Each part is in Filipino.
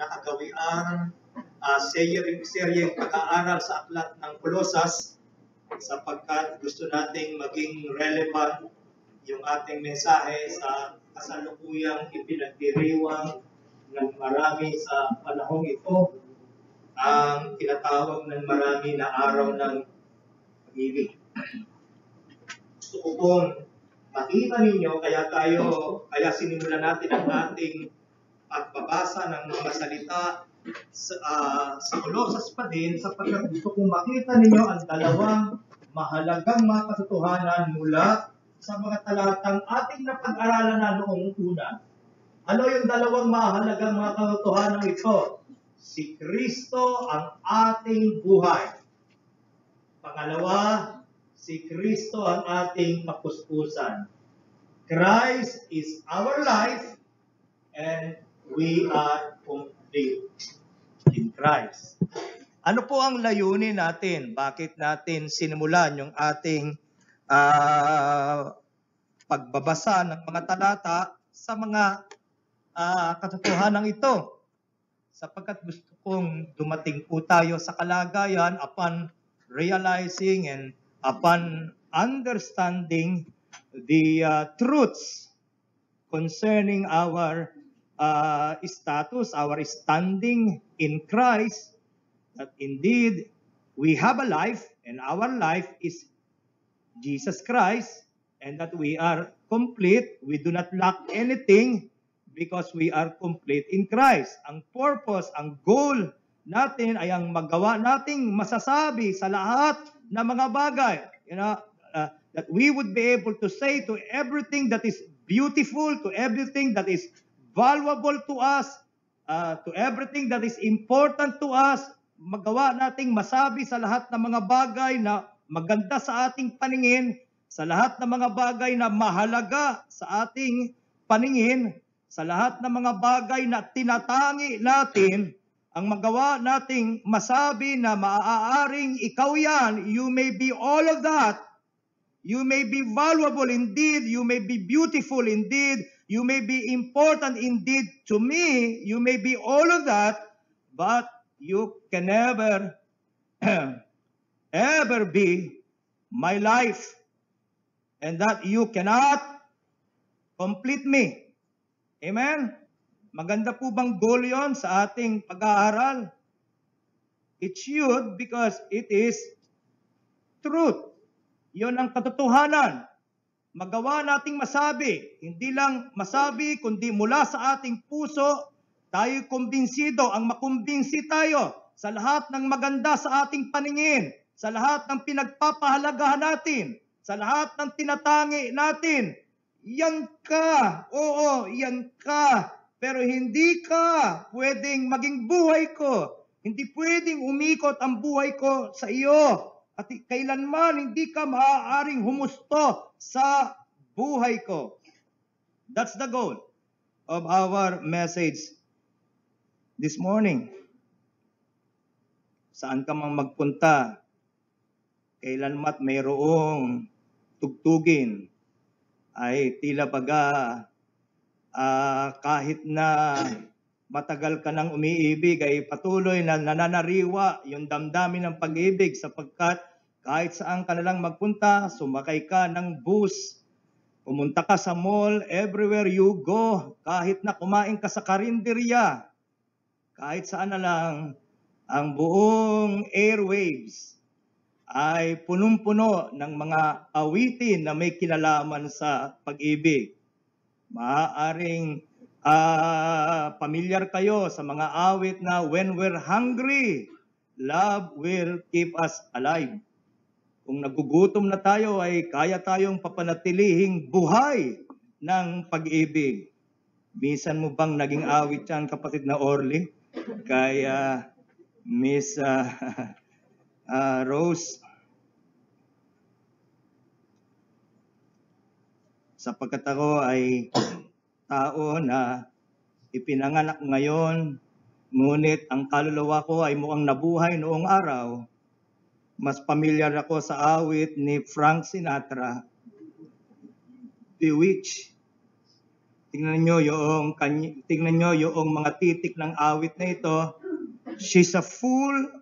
nakagawiang seryeng pag-aaral sa aklat ng Kolosas sapagkat gusto nating maging relevant yung ating mensahe sa kasalukuyang ipinagdiriwang ng marami sa panahong ito, ang tinatawag ng marami na araw ng pag-ibig. Gusto ko pong makita ninyo, kaya sinimulan natin ang ating pagbabasa ng mga salita sa Kolosas pa din, sapagkat gusto kong makita ninyo ang dalawang mahalagang mga katotohanan mula sa mga talatang ating napag-aralan na noong una. Ano yung dalawang mahalagang mga katotohanan ito? Si Kristo ang ating buhay. Pangalawa, si Kristo ang ating kapuspusan. Christ is our life and we are complete in Christ. Ano po ang layunin natin? Bakit natin sinimulan yung ating pagbabasa ng mga talata sa mga katotohanan ito? Sapagkat gusto kong dumating po tayo sa kalagayan upon realizing and upon understanding the truths concerning our status, our standing in Christ, that indeed we have a life and our life is Jesus Christ, and that we are complete, we do not lack anything because we are complete in Christ. Ang purpose, ang goal natin ay ang magawa nating masasabi sa lahat ng mga bagay. That we would be able to say to everything that is beautiful, to everything that is valuable to us, to everything that is important to us, magawa nating masabi sa lahat ng mga bagay na maganda sa ating paningin, sa lahat ng mga bagay na mahalaga sa ating paningin, sa lahat ng mga bagay na tinatangi natin, ang magawa nating masabi na maaaring ikaw yan, you may be all of that, you may be valuable indeed, you may be beautiful indeed, you may be important indeed to me, you may be all of that, but you can never ever be my life, and that you cannot complete me. Amen? Maganda po bang goal yon sa ating pag-aaral? It should, because it is truth. Yon ang katotohanan. Magawa nating masabi, hindi lang masabi, kundi mula sa ating puso, tayo kumbinsido, ang makumbinsi tayo sa lahat ng maganda sa ating paningin, sa lahat ng pinagpapahalagahan natin, sa lahat ng tinatangi natin. Yan ka, oo, yan ka, pero hindi ka pwedeng maging buhay ko. Hindi pwedeng umikot ang buhay ko sa iyo. At kailanman hindi ka maaaring humusto sa buhay ko. That's the goal of our message this morning. Saan ka mang magpunta, kailanmat mayroong tugtugin, ay tila baga kahit na matagal ka nang umiibig, ay patuloy na nananariwa yung damdamin ng pag-ibig, sapagkat kahit saan ka na lang magpunta, sumakay ka ng bus, pumunta ka sa mall, everywhere you go, kahit na kumain ka sa karinderya, kahit saan na lang, ang buong airwaves ay punong-puno ng mga awitin na may kinalaman sa pag-ibig. Maaaring pamilyar kayo sa mga awit na when we're hungry, love will keep us alive. Kung nagugutom na tayo, ay kaya tayong papanatilihing buhay ng pag-ibig. Minsan mo bang naging awit yan, kapatid na Orly? Kaya Miss Rose, sapagkat ako ay tao na ipinanganak ngayon, ngunit ang kaluluwa ko ay mukhang nabuhay noong araw, mas pamilyar ako sa awit ni Frank Sinatra, Bewitched. tingnan nyo yung mga titik ng awit na ito. She's a fool,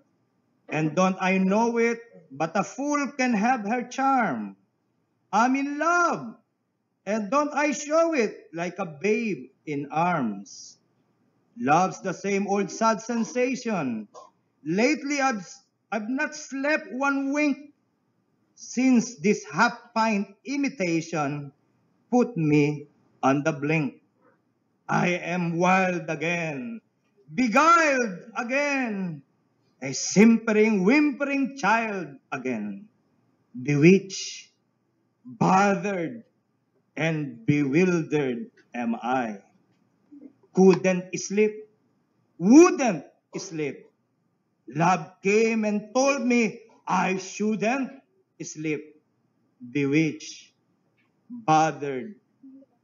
and don't I know it, but a fool can have her charm. I'm in love, and don't I show it like a babe in arms. Love's the same old sad sensation. Lately I've not slept one wink since this half-pint imitation put me on the blink. I am wild again, beguiled again, a simpering, whimpering child again, bewitched, bothered, and bewildered am I. Couldn't sleep, wouldn't sleep. Love came and told me I shouldn't sleep. Bewitched, bothered,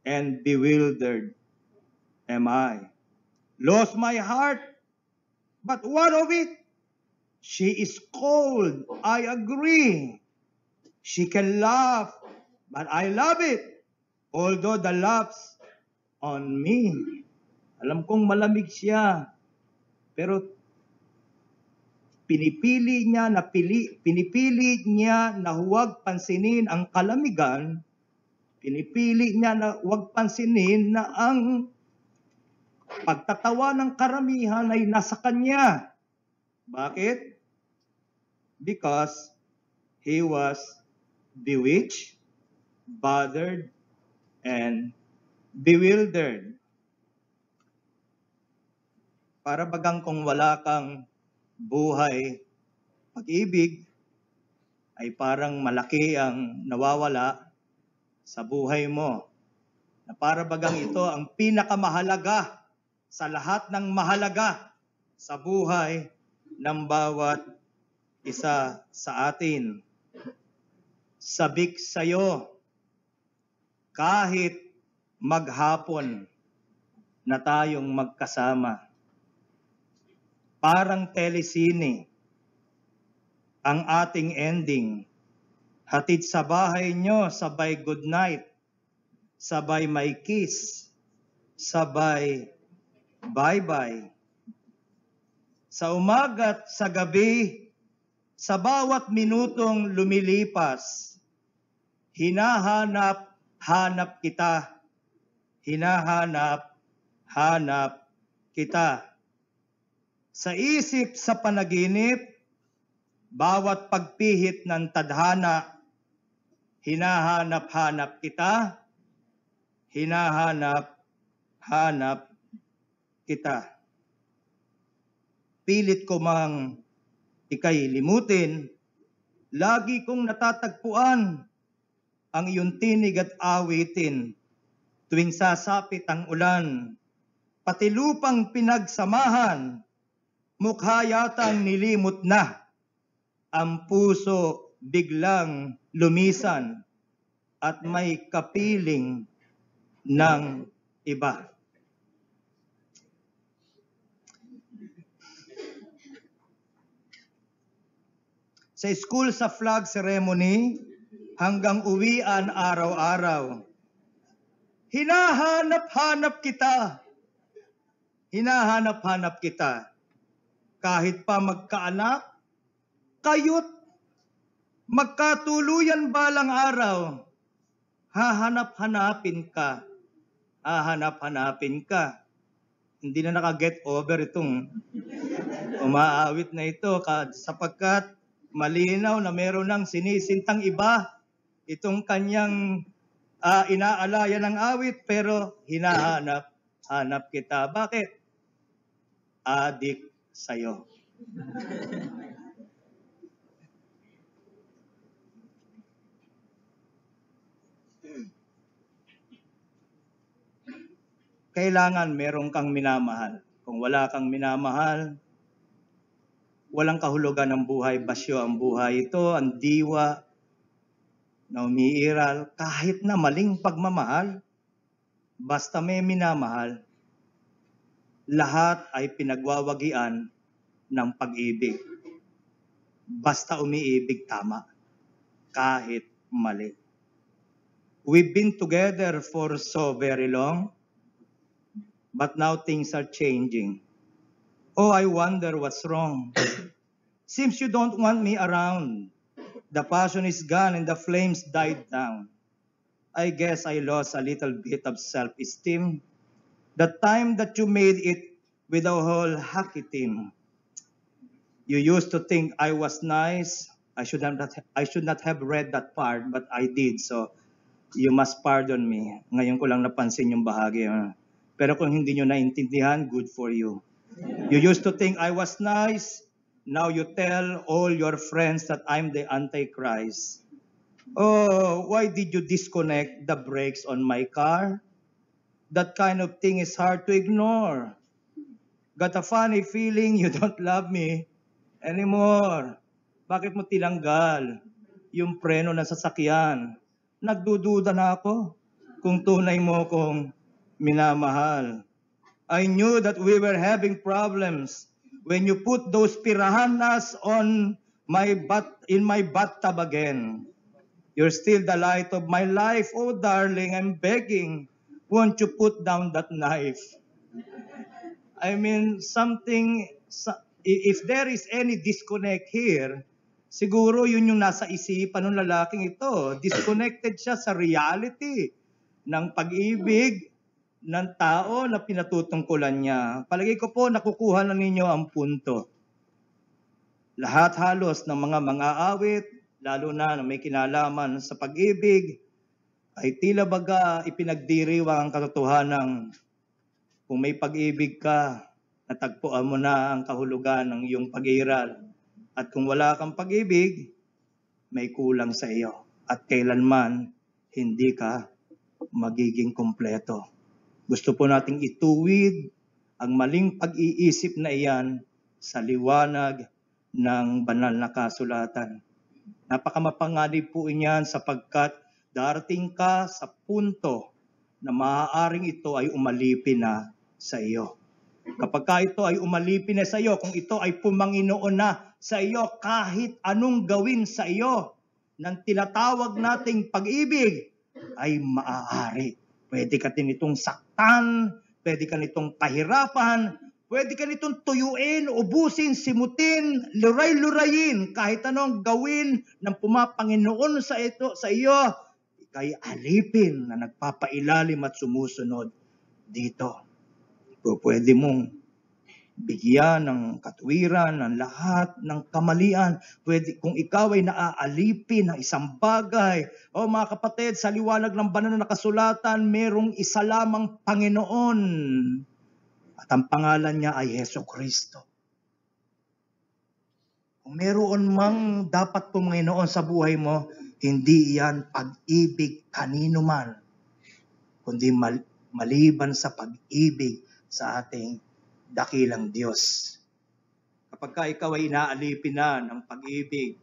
and bewildered am I. Lost my heart, but what of it? She is cold, I agree. She can laugh, but I love it, although the laughs on me. Alam kong malamig siya, pero pinipili niya na huwag pansinin ang kalamigan, pinipili niya na huwag pansinin na ang pagtatawa ng karamihan ay nasa kanya. Bakit? Because he was bewitched, bothered, and bewildered. Para bagang kung wala kang buhay, pag-ibig, ay parang malaki ang nawawala sa buhay mo. Na para bagang ito ang pinakamahalaga sa lahat ng mahalaga sa buhay ng bawat isa sa atin. Sabik sa'yo, kahit maghapon na tayong magkasama. Parang telesine ang ating ending. Hatid sa bahay nyo, sabay good night, sabay may kiss, sabay bye-bye. Sa umaga't sa gabi, sa bawat minutong lumilipas, hinahanap kita, hinahanap kita. Sa isip, sa panaginip, bawat pagpihit ng tadhana, hinahanap kita, hinahanap kita. Pilit ko mang ika'y limutin, lagi kong natatagpuan ang iyong tinig at awitin tuwing sasapit ang ulan, pati lupang pinagsamahan, mukha yatang nilimot na, ang puso biglang lumisan at may kapiling ng iba. Sa school, sa flag ceremony, hanggang uwian araw-araw, hinahanap kita. Hinahanap kita. Kahit pa magkaanak, kayut, magkatuluyan balang araw, hahanap-hanapin ka. Hahanap-hanapin ka. Hindi na naka-get over itong umaawit na ito sapagkat malinaw na meron ng sinisintang iba itong kanyang inaalaya ng awit pero hinahanap kita. Bakit? Adik sa'yo. Kailangan meron kang minamahal. Kung wala kang minamahal, walang kahulugan ng buhay, basyo ang buhay. Ito ang diwa na umiiral kahit na maling pagmamahal. Basta may minamahal, lahat ay pinagwawagian ng pag-ibig. Basta umiibig, tama. Kahit mali. We've been together for so very long. but now things are changing. Oh, I wonder what's wrong. Seems you don't want me around. The passion is gone and the flames died down. I guess I lost a little bit of self-esteem. The time that you made it with a whole hockey team. You used to think I was nice. I should not have read that part, but I did. So you must pardon me. Ngayon ko lang napansin yung bahagi. Pero kung hindi nyo naintindihan, good for you. You used to think I was nice. Now you tell all your friends that I'm the Antichrist. Oh, why did you disconnect the brakes on my car? That kind of thing is hard to ignore. Got a funny feeling you don't love me anymore. Bakit mo tinanggal yung preno ng sasakyan? Nagdududa na ako kung tunay mo kong minamahal. I knew that we were having problems when you put those pirahanas in my bathtub again. You're still the light of my life. Oh, darling, I'm begging. Won't you put down that knife? I mean, if there is any disconnect here, siguro yun yung nasa isipan ng lalaking ito. Disconnected siya sa reality ng pag-ibig ng tao na pinatutungkulan niya. Palagay ko po, nakukuha na ninyo ang punto. Lahat halos ng mga awit, lalo na may kinalaman sa pag-ibig, ay tila baga ipinagdiriwang ang katotohanan. Kung may pag-ibig ka, natagpuan mo na ang kahulugan ng iyong pag-iral. At kung wala kang pag-ibig, may kulang sa iyo. At kailanman, hindi ka magiging kumpleto. Gusto po nating ituwid ang maling pag-iisip na iyan sa liwanag ng banal na kasulatan. Napakamapanganib po iyan sapagkat darating ka sa punto na maaaring ito ay umalipin na sa iyo. Kapag ka ito ay umalipin na sa iyo, kung ito ay pumanginoon na sa iyo, kahit anong gawin sa iyo ng tinatawag nating pag-ibig, ay maaari. Pwede ka din itong saktan, pwede ka nitong pahirapan, pwede ka nitong tuyuin, ubusin, simutin, luray-lurayin, kahit anong gawin ng pumapanginoon sa iyo, ikay alipin na nagpapailalim at sumusunod dito. Pwede mong bigyan ng katuwiran, ng lahat ng kamalian. Pwede, kung ikaw ay naaalipin ng isang bagay, mga kapatid, sa liwanag ng banal na kasulatan, merong isa lamang Panginoon. At ang pangalan niya ay Jesucristo. Kung meron mang dapat Panginoon sa buhay mo, hindi iyan pag-ibig kanino man, kundi maliban sa pag-ibig sa ating dakilang Diyos. Kapag ka ikaw ay inaalipin na ng pag-ibig,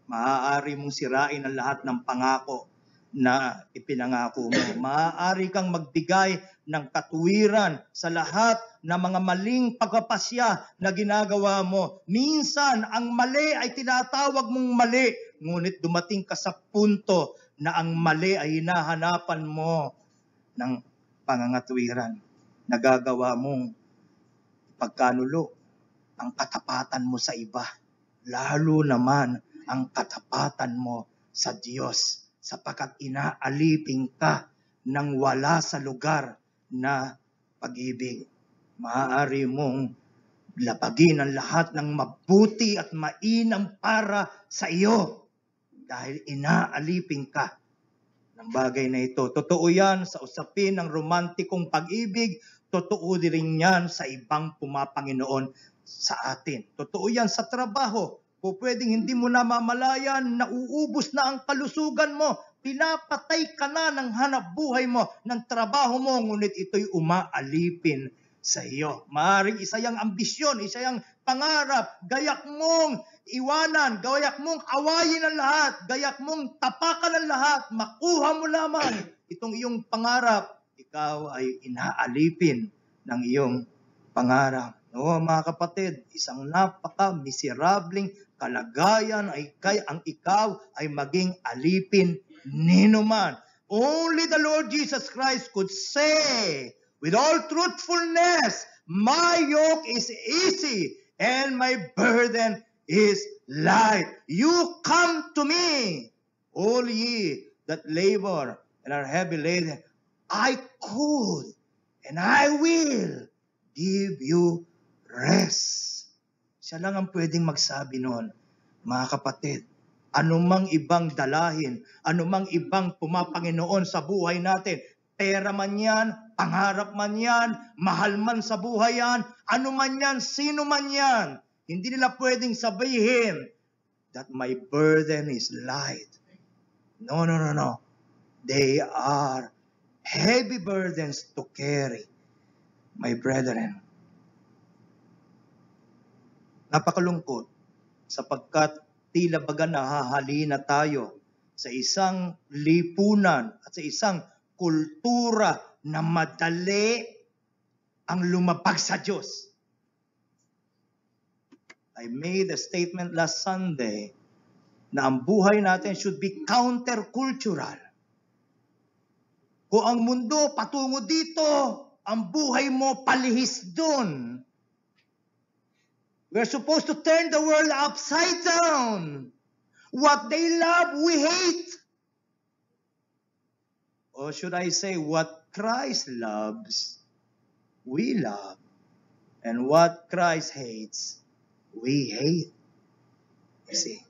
maaari mong sirain ang lahat ng pangako na ipinangako mo. Maaari kang magbigay ng katuwiran sa lahat ng mga maling pagpapasya na ginagawa mo. Minsan, ang mali ay tinatawag mong mali, ngunit dumating ka sa punto na ang mali ay hinahanapan mo ng pangangatwiran. Nagagawa mong pagkanulo ang katapatan mo sa iba, lalo naman ang katapatan mo sa Diyos, sapagkat inaalipin ka ng wala sa lugar na pag-ibig. Maaari mong lapagin ang lahat ng mabuti at mainam para sa iyo dahil inaalipin ka ng bagay na ito. Totoo yan sa usapin ng romantikong pag-ibig. Totoo din yan sa ibang pumapanginoon sa atin. Totoo yan sa trabaho. O pwedeng hindi mo namamalayan, nauubos na ang kalusugan mo. Pinapatay ka na ng hanap buhay mo, ng trabaho mo, ngunit ito'y umaalipin sa iyo. Maaaring isa yang ambisyon, isa yang pangarap, gayak mong iwanan, gayak mong awayin ang lahat, gayak mong tapakan ang lahat, makuha mo lamang itong iyong pangarap. Ikaw ay inaalipin ng iyong pangarap. No, mga kapatid, isang napaka-miserabling kalagayan ay ang ikaw ay maging alipin ninuman. Only the Lord Jesus Christ could say with all truthfulness, my yoke is easy and my burden is light. You come to me, all ye that labor and are heavy laden. I could and I will give you rest. Siya lang ang pwedeng magsabi noon, mga kapatid. Anumang ibang dalahin, anumang ibang pumapanginoon sa buhay natin, pera man yan, pangarap man yan, mahal man sa buhay yan, ano man yan, sino man yan, hindi nila pwedeng sabihin that my burden is light. No. They are heavy burdens to carry, my brethren. Napakalungkot sapagkat tila baga nahahalina tayo sa isang lipunan at sa isang kultura na madali ang lumabag sa Diyos. I made a statement last Sunday na ang buhay natin should be countercultural. Kung ang mundo patungo dito, ang buhay mo palihis doon. We're supposed to turn the world upside down. What they love, we hate. Or should I say, what Christ loves, we love. And what Christ hates, we hate. You see?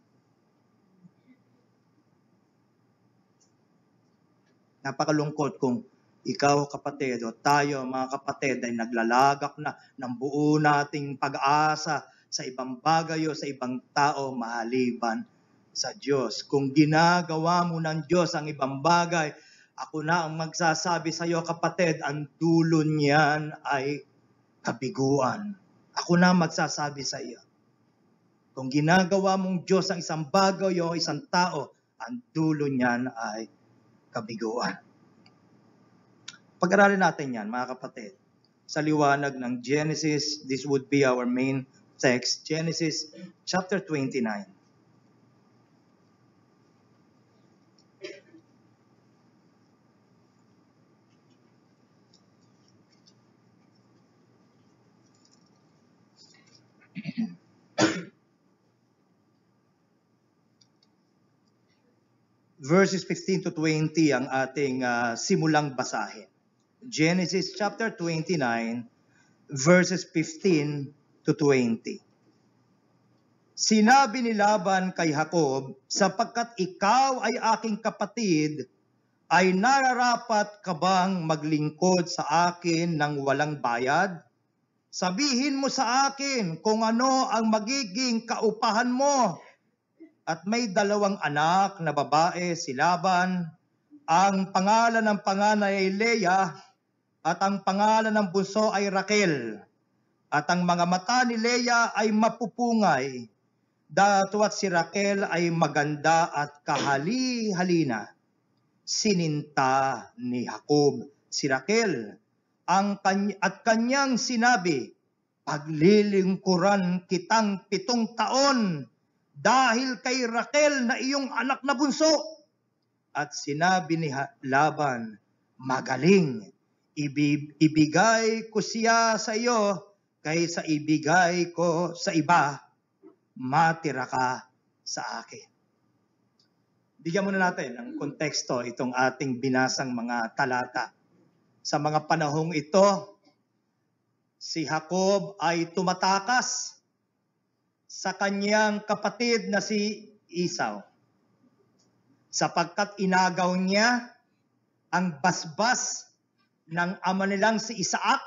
Napakalungkot kung ikaw, kapatid, o tayo, mga kapatid, ay naglalagak na ng buo nating pag-asa sa ibang bagay o sa ibang tao maliban sa Diyos. Kung ginagawa mo ng Diyos ang ibang bagay, ako na ang magsasabi sa iyo, kapatid, ang dulo niyan ay kabiguan. Ako na magsasabi sa iyo. Kung ginagawa mong Diyos ang isang bagay o isang tao, ang dulo niyan ay kabiguan. Pag-aralin natin yan, mga kapatid. Sa liwanag ng Genesis, this would be our main text, Genesis chapter 29. Verses 15 to 20 ang ating simulang basahin. Genesis chapter 29, verses 15 to 20. Sinabi ni Laban kay Jacob, sapagkat ikaw ay aking kapatid, ay nararapat ka bang maglingkod sa akin ng walang bayad? Sabihin mo sa akin kung ano ang magiging kaupahan mo. At may 2 anak na babae si Laban. Ang pangalan ng panganay ay Leah at ang pangalan ng bunso ay Raquel. At ang mga mata ni Leah ay mapupungay. Datwa't si Raquel ay maganda at kahali-halina. Sininta ni Jacob si Raquel at kanyang sinabi, paglilingkuran kitang 7 taon dahil kay Raquel na iyong anak na bunso. At sinabi ni Laban, magaling, ibigay ko siya sa iyo kaysa ibigay ko sa iba, matira ka sa akin. Bigyan muna natin ng konteksto itong ating binasang mga talata. Sa mga panahong ito, si Jacob ay tumatakas sa kanyang kapatid na si Esau, sapagkat inagaw niya ang basbas ng ama nilang si Isaac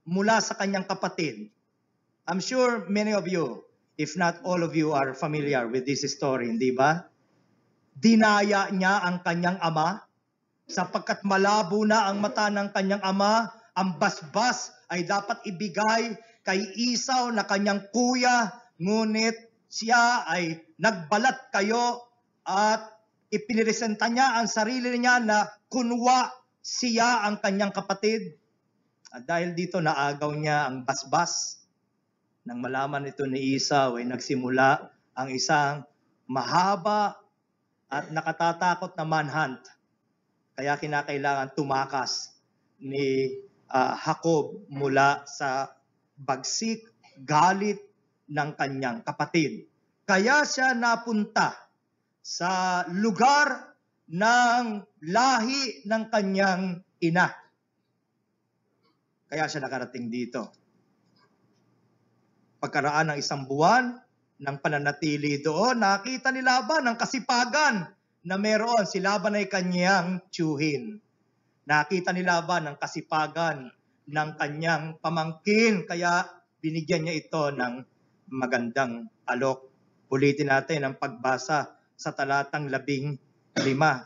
mula sa kanyang kapatid. I'm sure many of you, if not all of you, are familiar with this story, hindi ba? Dinaya niya ang kanyang ama sapagkat malabo na ang mata ng kanyang ama. Ang basbas ay dapat ibigay kay Esau na kanyang kuya, ngunit siya ay nagbalat kayo at ipiniresenta niya ang sarili niya na kunwa siya ang kanyang kapatid. At dahil dito naagaw niya ang basbas. Nang malaman ito ni Esau ay nagsimula ang isang mahaba at nakatatakot na manhunt. Kaya kinakailangan tumakas ni Jacob mula sa bagsik, galit ng kanyang kapatid. Kaya siya napunta sa lugar ng lahi ng kanyang ina. Kaya siya nakarating dito. Pagkaraan ng isang buwan ng pananatili doon, nakita ni Laban ang kasipagan na meron. Si Laban ay kanyang tiyuhin. Nakita ni Laban ang kasipagan ng kanyang pamangkin, kaya binigyan niya ito ng magandang alok. Ulitin natin ang pagbasa sa talatang 15.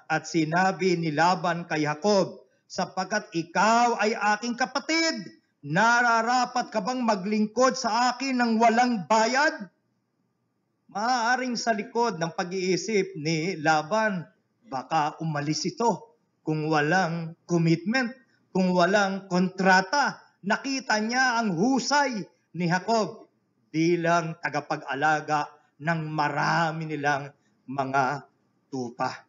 At sinabi ni Laban kay Jacob, sapagkat ikaw ay aking kapatid, nararapat ka bang maglingkod sa akin ng walang bayad? Maaaring sa likod ng pag-iisip ni Laban, baka umalis ito kung walang commitment, kung walang kontrata. Nakita niya ang husay ni Jacob bilang tagapag-alaga ng marami nilang mga tupa.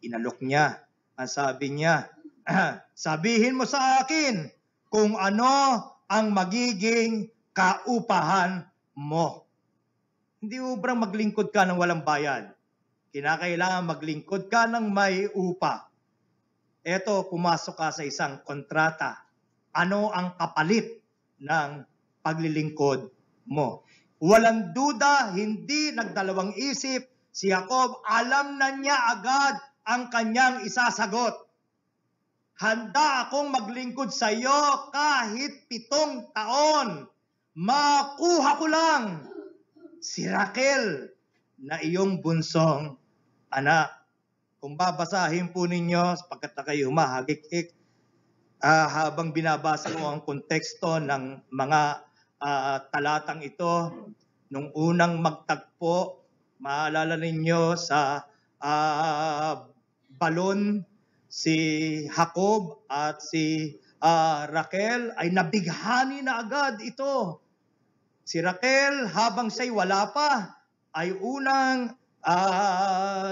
Inalok niya. Ang sabi niya, sabihin mo sa akin kung ano ang magiging kaupahan mo. Hindi ubrang maglingkod ka ng walang bayad. Kinakailangan maglingkod ka ng may upa. Eto, pumasok ka sa isang kontrata. Ano ang kapalit ng paglilingkod mo? Walang duda, hindi nagdalawang isip. Si Jacob, alam na niya agad ang kanyang isasagot. Handa akong maglingkod sa iyo kahit 7 taon. Makuha ko lang si Raquel na iyong bunsong anak. Kung babasahin po ninyo, sapagkat na kayo humahagik-hik, habang binabasa ko ang konteksto ng mga talatang ito, nung unang magtagpo, maalala ninyo sa balon, si Jacob at si Raquel ay nabighani na agad ito. Si Raquel, habang siya'y wala pa, ay unang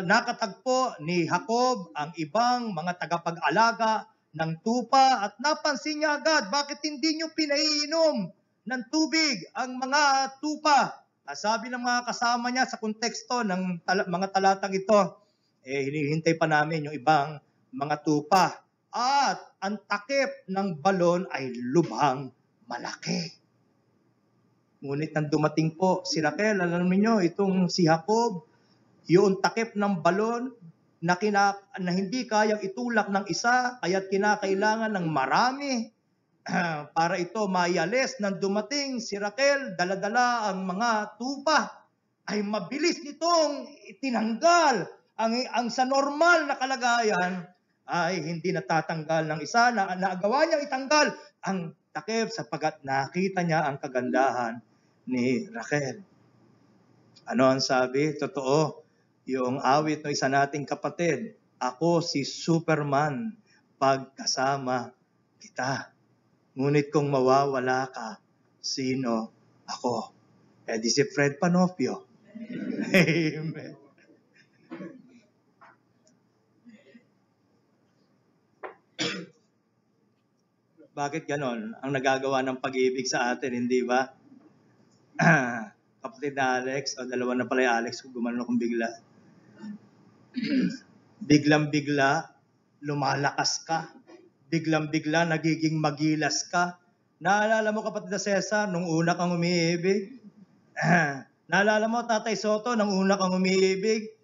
nakatagpo ni Jacob ang ibang mga tagapag-alaga ng tupa at napansin niya agad, bakit hindi niyo pinaiinom ng tubig ang mga tupa? Sabi ng mga kasama niya sa konteksto ng mga talatang ito, hinihintay pa namin yung ibang mga tupa. At ang takip ng balon ay lubhang malaki. Ngunit nang dumating po si Raquel, alam niyo, itong si Jacob, yung takip ng balon na hindi kayang itulak ng isa, kaya't kinakailangan ng marami para ito maialis. Nang dumating si Raquel, daladala ang mga tupa, ay mabilis nitong itinanggal. Ang sa normal na kalagayan ay hindi natatanggal ng isa, na nagawa niyang itanggal ang takip sapagkat nakita niya ang kagandahan ni Raquel. Ano ang sabi? Totoo, yung awit ng isa nating kapatid, ako si Superman pagkasama kita. Ngunit kung mawawala ka, sino ako? Di si Fred Panopio. Amen. Bakit ganon? Ang nagagawa ng pag-ibig sa atin, hindi ba? Kapatid na Alex, o dalawa na pala yung Alex, kung gumano akong bigla. Biglang-bigla, lumalakas ka. Biglang-bigla, nagiging magilas ka. Naalala mo, kapatid na Cesar, nung una kang umiibig? Naalala mo, Tatay Soto, nung una kang umiibig?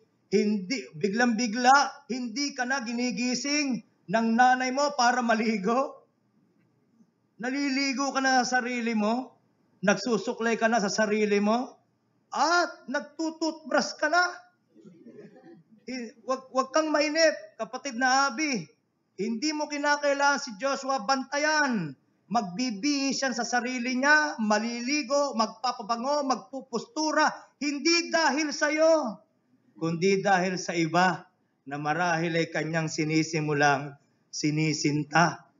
Biglang-bigla, hindi ka na ginigising ng nanay mo para maligo? Naliligo ka na sa sarili mo? Nagsusuklay ka na sa sarili mo? At nagtututbrush ka na? Wag kang mainip, kapatid na Abi. Hindi mo kinakailangan si Joshua bantayan. Magbibihis yan sa sarili niya, maliligo, magpapabango, magpupustura. Hindi dahil sa'yo, kundi dahil sa iba na marahil ay kanyang sinisimulang sinisinta.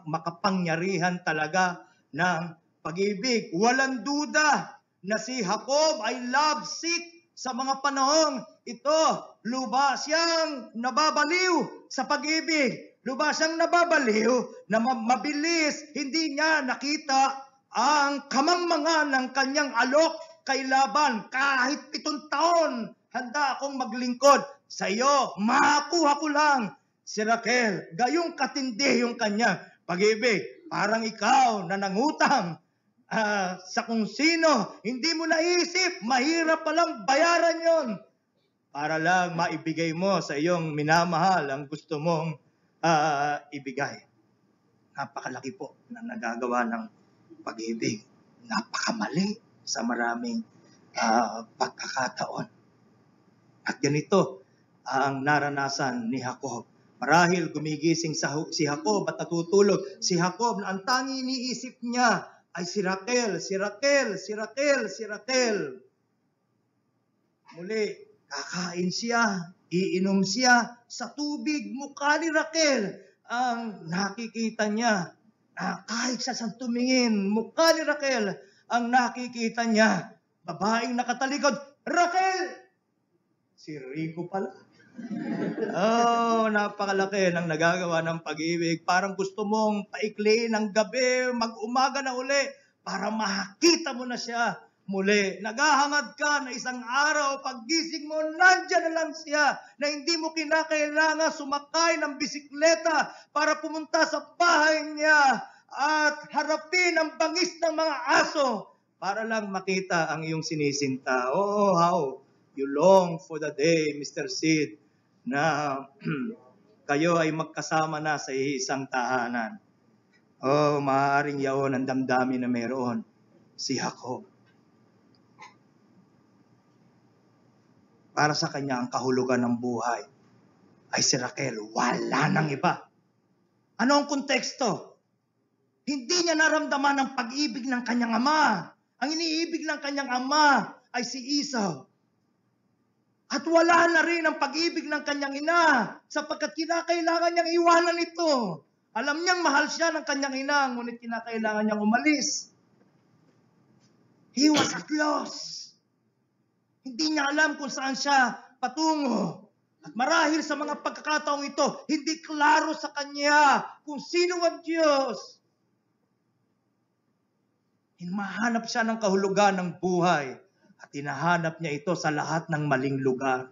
Makapangyarihan talaga ng pag-ibig. Walang duda na si Jacob ay lovesick sa mga panahong ito. Lubha siyang nababaliw sa pag-ibig. lubas siyang nababaliw na mabilis hindi niya nakita ang kamangmangan ng kanyang alok kay Laban. Kahit 7 taon, handa akong maglingkod sa iyo. Makuha ko lang si Raquel. Gayong katindi yung kanyang pag-ibig. Parang ikaw na nangutang sa kung sino. Hindi mo naisip, mahirap palang bayaran yon para lang maibigay mo sa iyong minamahal ang gusto mong ibigay. Napakalaki po na nagagawa ng pag-ibig. Napakamali sa maraming pagkakataon. At ganito ang naranasan ni Jacob. Marahil gumigising si Jacob at natutulog. Si Jacob na ang tanging iniisip niya ay si Raquel, si Raquel, si Raquel, si Raquel. Muli, kakain siya, iinom siya sa tubig mukha ni Raquel. Ang nakikita niya, kahit sa tumingin, mukha ni Raquel, ang nakikita niya, babaeng nakatalikod, Raquel! Si Rico pala. Napakalaki ng nagagawa ng pag-ibig. Parang gusto mong paikliin ang gabi, mag-umaga na uli, para makita mo na siya muli. Naghahangad ka na isang araw, paggising mo, nandyan na lang siya, na hindi mo kinakailangan sumakay ng bisikleta para pumunta sa bahay niya at harapin ang bangis ng mga aso para lang makita ang iyong sinisinta. Oh, how you long for the day, Mr. Sid, na kayo ay magkasama na sa isang tahanan. Maaaring yaon ang damdamin na mayroon si Jacob. Para sa kanya, ang kahulugan ng buhay ay si Raquel. Wala nang iba. Ano ang konteksto? Hindi niya naramdaman ang pag-ibig ng kanyang ama. Ang iniibig ng kanyang ama ay si Esau. At wala na rin ang pag-ibig ng kanyang ina sapagkat kinakailangan niyang iwanan ito. Alam niyang mahal siya ng kanyang ina, ngunit kinakailangan niyang umalis. He was at loss. Hindi niya alam kung saan siya patungo. At marahil sa mga pagkakataong ito, hindi klaro sa kanya kung sino ang Diyos. Hinahanap siya ng kahulugan ng buhay at hinahanap niya ito sa lahat ng maling lugar.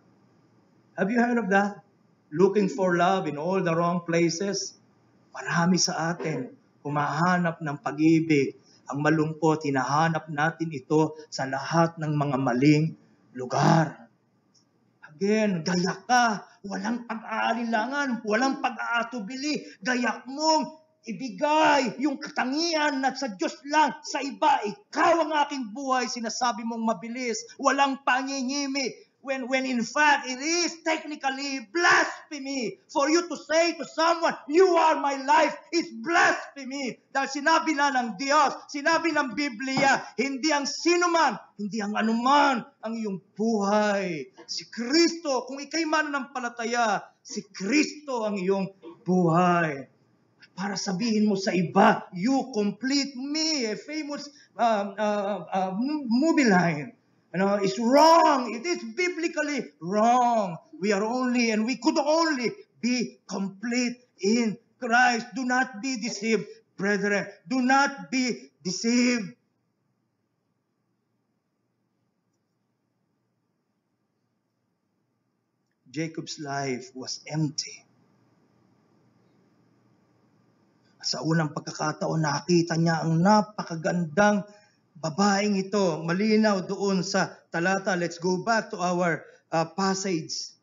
Have you heard of that? Looking for love in all the wrong places? Marami sa atin humahanap ng pag-ibig. Ang malungkot, hinahanap natin ito sa lahat ng mga maling lugar. Again, gayak ka, walang pag-aalinlangan, walang pag-aatubili. Gayak mong ibigay yung katangian na sa Diyos lang, sa iba, ikaw ang aking buhay, sinasabi mong mabilis, walang pangingimi. When in fact, it is technically blasphemy for you to say to someone, you are my life, it's blasphemy. Dahil sinabi na ng Diyos, sinabi ng Biblia, hindi ang sinuman, hindi ang anuman ang iyong buhay. Si Kristo, kung ikay mananampalataya, si Kristo ang iyong buhay. Para sabihin mo sa iba, you complete me, a famous movie line. It's wrong. It is biblically wrong. We could only be complete in Christ. Do not be deceived, brethren. Do not be deceived. Jacob's life was empty. Sa unang pagkakataon, nakita niya ang napakagandang babaeng ito. Malinaw doon sa talata. Let's go back to our passage.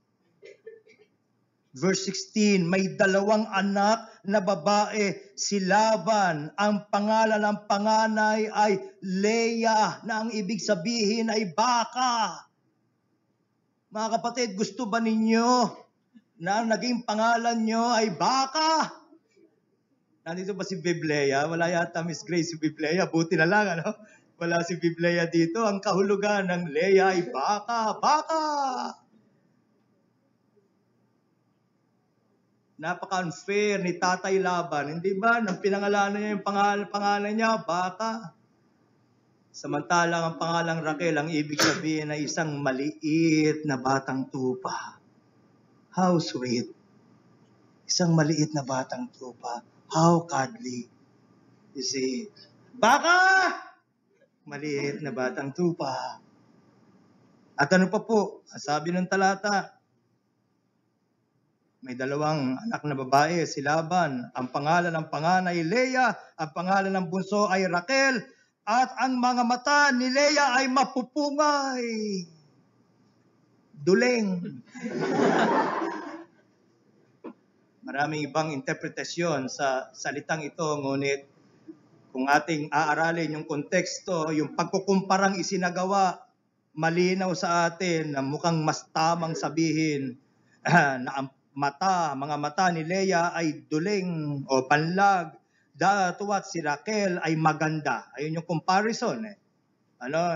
Verse 16, may 2 anak na babae, si Laban. Ang pangalan ng panganay ay Leah, na ang ibig sabihin ay baka. Mga kapatid, gusto ba ninyo na ang naging pangalan nyo ay baka? Nandito ba si Biblia? Wala yata Miss Grace si Biblia. Buti na lang, ano? Wala si Biblia dito. Ang kahulugan ng Leah ay baka. Baka! Napaka-unfair ni Tatay Laban. Hindi ba? Nang pinangalanan niya yung pangalan niya, baka. Samantalang ang pangalang Raquel, ang ibig sabihin ay isang maliit na batang tupa. How sweet. Isang maliit na batang tupa. How cuddly. You see, baka! Maliit na batang tupa. At ano pa po, ang sabi ng talata, may dalawang anak na babae, si Laban. Ang pangalan ng panganay Leah, ang pangalan ng bunso ay Raquel, at ang mga mata ni Leah ay mapupungay. Duleng. Maraming ibang interpretasyon sa salitang ito, ngunit kung ating aaralin yung konteksto, yung pagkukumparang isinagawa, malinaw sa atin na mukhang mas tamang sabihin na ang mga mata ni Leah ay duleng o panlag, datuwat si Raquel ay maganda. Ayun yung comparison eh.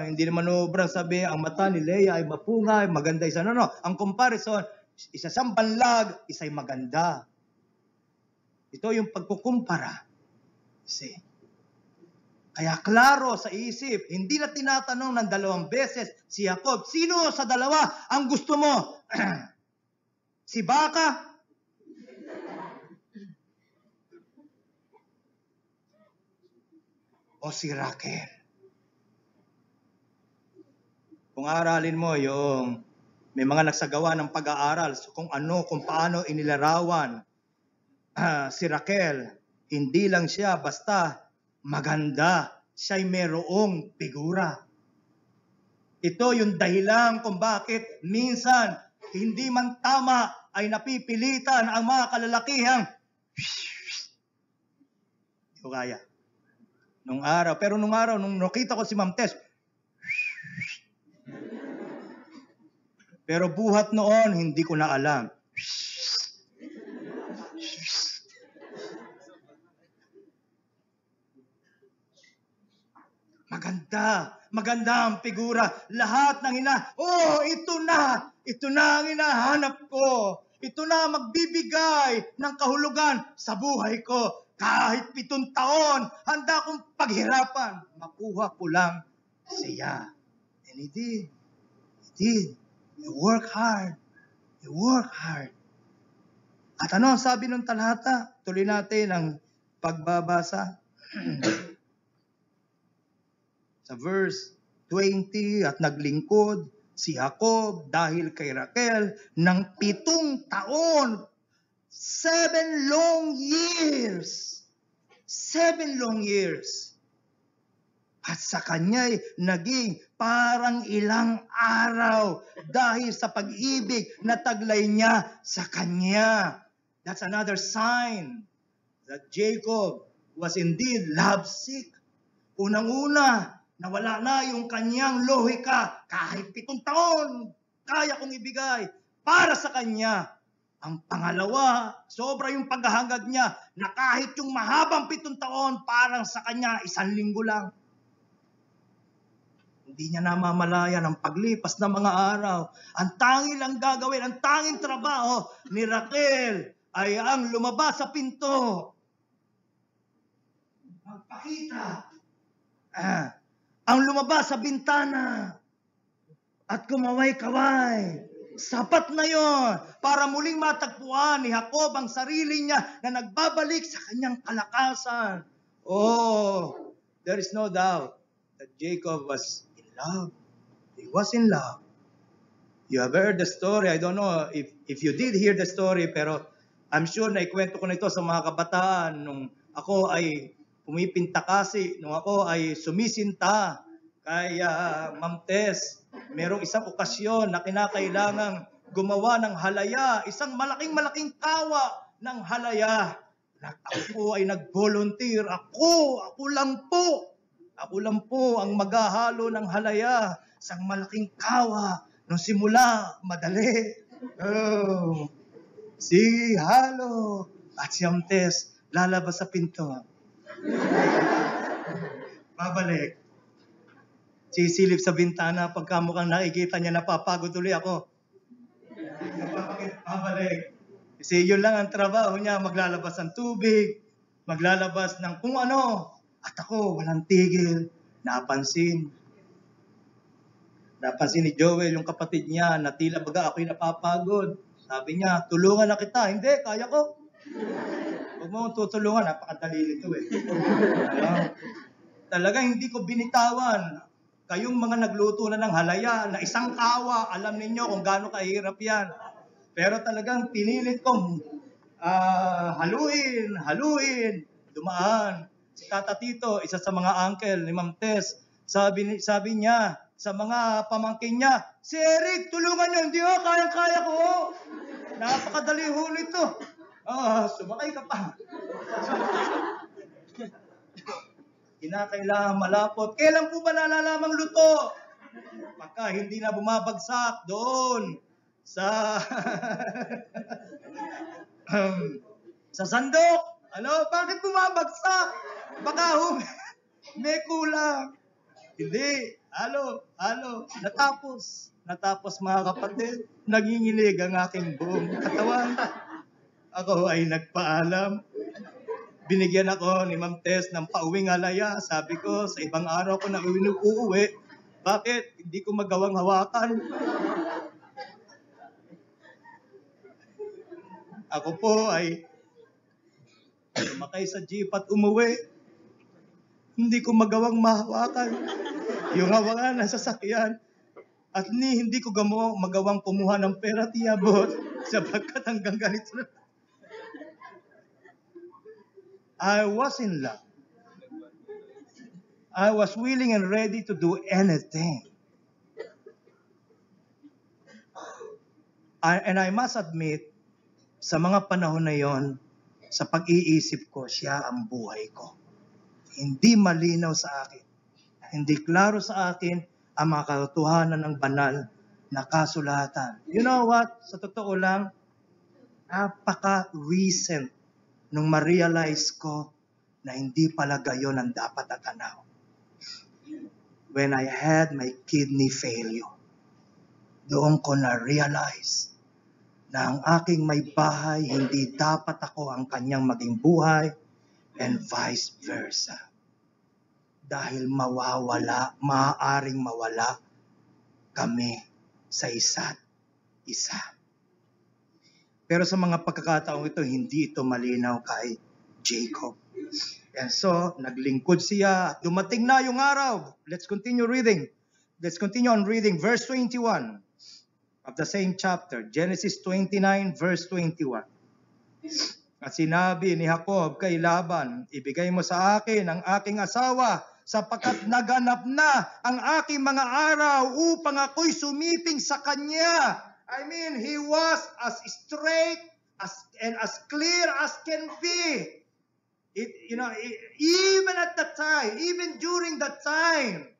Hindi naman obrang sabi ang mata ni Leah ay mapungay, maganda isa. No. Ang comparison, isa siyang panlag, isa'y maganda. Ito yung pagkukumpara. See? Kaya klaro sa isip, hindi na tinatanong ng dalawang beses si Jacob, sino sa dalawa ang gusto mo? Si baka? O si Raquel? Kung aralin mo yung may mga nagsagawa ng pag-aaral kung paano inilarawan si Raquel, hindi lang siya basta maganda, siya'y merong figura. Ito yung dahilan kung bakit minsan hindi man tama ay napipilitan ang mga kalalakihang hindi ko kaya. Nung araw, nung nakita ko si Ma'am Tess, pero buhat noon, hindi ko na alam. Maganda ang figura. Lahat ng ito na ang hinahanap ko. Ito na magbibigay ng kahulugan sa buhay ko. Kahit 7 taon, handa kong paghirapan. Makuha ko lang siya. And he did. You work hard. At ano ang sabi ng talata? Tuloy natin ang pagbabasa. Sa verse 20, at naglingkod si Jacob dahil kay Raquel ng 7 taon. 7 long years. 7 long years. At sa kanya'y naging parang ilang araw dahil sa pag-ibig na taglay niya sa kanya. That's another sign that Jacob was indeed lovesick. Unang-una, nawala na yung kanyang lohika. Kahit 7 taon, kaya kong ibigay para sa kanya. Ang pangalawa, sobra yung paghahangad niya na kahit yung mahabang 7 taon, parang sa kanya 1 linggo lang. Hindi niya namamalayan ang paglipas ng mga araw. Ang tanging lang gagawin, ang tanging trabaho ni Raquel ay ang lumabas sa pinto. Magpakita. Ang lumabas sa bintana at kumaway-kaway. Sapat na yon para muling matagpuan ni Jacob ang sarili niya na nagbabalik sa kanyang kalakasan. Oh, there is no doubt that Jacob was in love. He was in love. You have heard the story. I don't know if you did hear the story, pero I'm sure na ikwento ko na ito sa mga kabataan nung ako ay pumipinta kasi, nung ako ay sumisinta kay Ma'am Tess. Merong isang okasyon na kinakailangang gumawa ng halaya, isang malaking kawa ng halaya. Ako po ay nag-volunteer. Ako lang po ang maghahalo ng halaya, isang malaking kawa. Nung simula, madali. Si halo at si Ma'am Tess lalabas sa pinto. Babalik. Sisilip sa bintana, pagka mukhang nakikita niya, napapagod ulit ako. Babalik. Kasi yun lang ang trabaho niya, maglalabas ng tubig, maglalabas ng kung ano. At ako, walang tigil. Napansin ni Joel, yung kapatid niya, na tila baga ako'y napapagod. Sabi niya, tulungan na kita. Hindi, kaya ko. Huwag mo akong tutulungan, napakadali nito eh. Talagang hindi ko binitawan. Kayong mga nagluto na ng halaya, na isang kawa, alam ninyo kung gaano kahirap yan. Pero talagang pinilit kong haluin, dumaan. Si Tata Tito, isa sa mga uncle ni Ma'am Tess, sabi niya sa mga pamangkin niya, si Eric, tulungan niyo, hindi kayang-kaya ko. Napakadali ho nito. Sumakay ka pa. Kinakailangan malapot. Kailan po ba nalalamang luto? Pagka hindi na bumabagsak doon sa sa sandok. Bakit bumabagsak? Baka may kulang. Hindi. Natapos mga kapatid, nanginginig ang aking buong katawan. Ako ay nagpaalam. Binigyan ako ni Ma'am Tess ng pauwing alaya. Sabi ko, sa ibang araw ko na uuwi. Bakit? Hindi ko magawang hawakan. Ako po ay sumakay sa jeep at umuwi. Hindi ko magawang mahawakan yung hawakan ng sasakyan. At hindi ko magawang kumuha ng pera at iabot sapagkat hanggang ganito na. I was in love. I was willing and ready to do anything. And I must admit, sa mga panahon na yon, sa pag-iisip ko, siya ang buhay ko. Hindi malinaw sa akin. Hindi klaro sa akin ang mga katotohanan ng banal na kasulatan. You know what? Sa totoo lang, napaka-recent nung ma-realize ko na hindi pala gayon ang dapat natanaw. When I had my kidney failure, doon ko na-realize na ang aking may bahay, hindi dapat ako ang kanyang maging buhay, and vice versa. Dahil maaaring mawala kami sa isa't isa. Pero sa mga pagkakataong ito, hindi ito malinaw kay Jacob. And so, naglingkod siya. Dumating na yung araw. Let's continue reading. Let's continue on reading verse 21 of the same chapter. Genesis 29 verse 21. At sinabi ni Jacob kay Laban, ibigay mo sa akin ang aking asawa sapagkat naganap na ang aking mga araw upang ako'y sumiping sa kanya. I mean, he was as straight and as clear as can be. Even at that time, even during that time,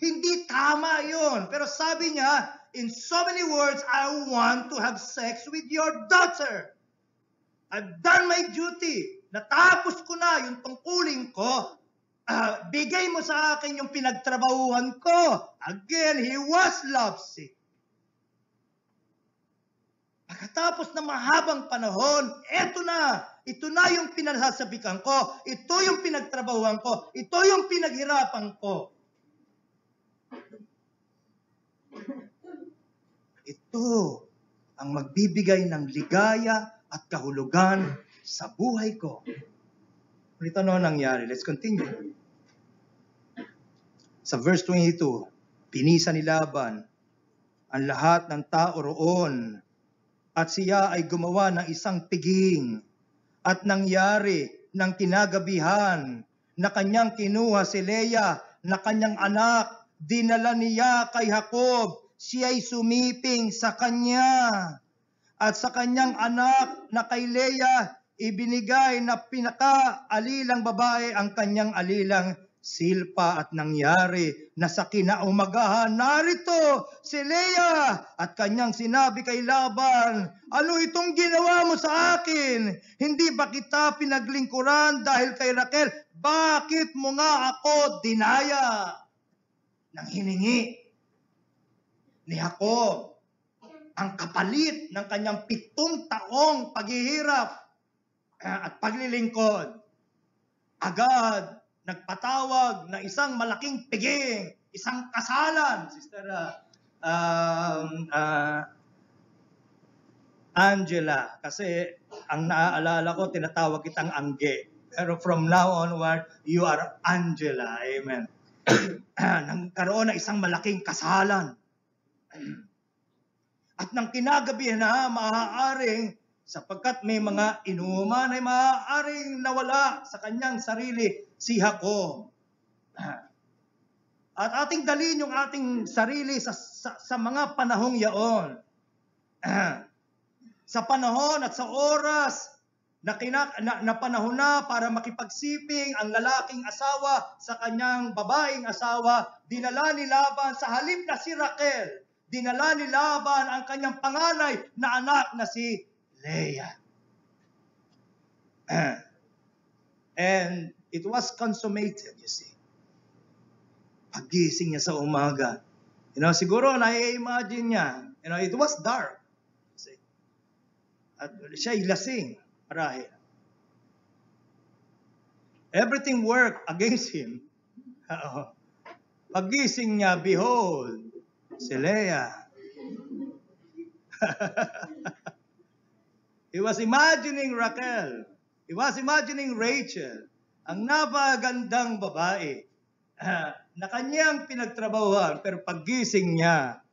hindi tama yun. Pero sabi niya, in so many words, I want to have sex with your daughter. I've done my duty. Natapos ko na yung tungkulin ko. Bigay mo sa akin yung pinagtrabahuhan ko. Again, he was lovesick. Pagkatapos ng mahabang panahon, ito na yung pinagsasabikan ko. Ito yung pinagtrabahuhan ko. Ito yung pinaghirapan ko. Ito ang magbibigay ng ligaya at kahulugan sa buhay ko. Ito nangyari. Let's continue. Sa verse 22, pinisa ni Laban ang lahat ng tao roon at siya ay gumawa ng isang piging at nangyari ng kinagabihan na kanyang kinuha si Leah na kanyang anak, dinala niya kay Jacob, siya ay sumiping sa kanya. At sa kanyang anak na kay Leah, ibinigay na pinaka-alilang babae ang kanyang alilang Silpa at nangyari na sa kinaumagahan, narito si Leah at kanyang sinabi kay Laban, ano itong ginawa mo sa akin? Hindi ba kita pinaglingkuran dahil kay Raquel? Bakit mo nga ako dinaya? Nang hiningi ni Jacob ang kapalit ng kanyang 7 taong paghihirap at paglilingkod. Agad nagpatawag na isang malaking piging, isang kasalan, Sister Angela. Kasi ang naaalala ko, tinatawag kitang Angge. Pero from now onward, you are Angela. Amen. Nagkaroon ng isang malaking kasalan. At nang kinagabi na maaaring, sapagkat may mga inuman ay maaaring nawala sa kanyang sarili si Jacob. At ating dalhin yung ating sarili sa mga panahong yaon. Sa panahon at sa oras na panahon na para makipagsiping ang lalaking asawa sa kanyang babaeng asawa, dinala ni Laban sa halip na si Raquel, dinala ni Laban ang kanyang panganay na anak na si Leah. And it was consummated, you see. Pagising niya sa umaga, siguro na-imagine niya, it was dark. See? At siya'y lasing, marahil. Everything worked against him. Pagising niya, behold, si Leah. He was imagining Raquel. He was imagining Rachel, ang napagandang babae na kanyang pinagtrabahuan, pero paggising niya,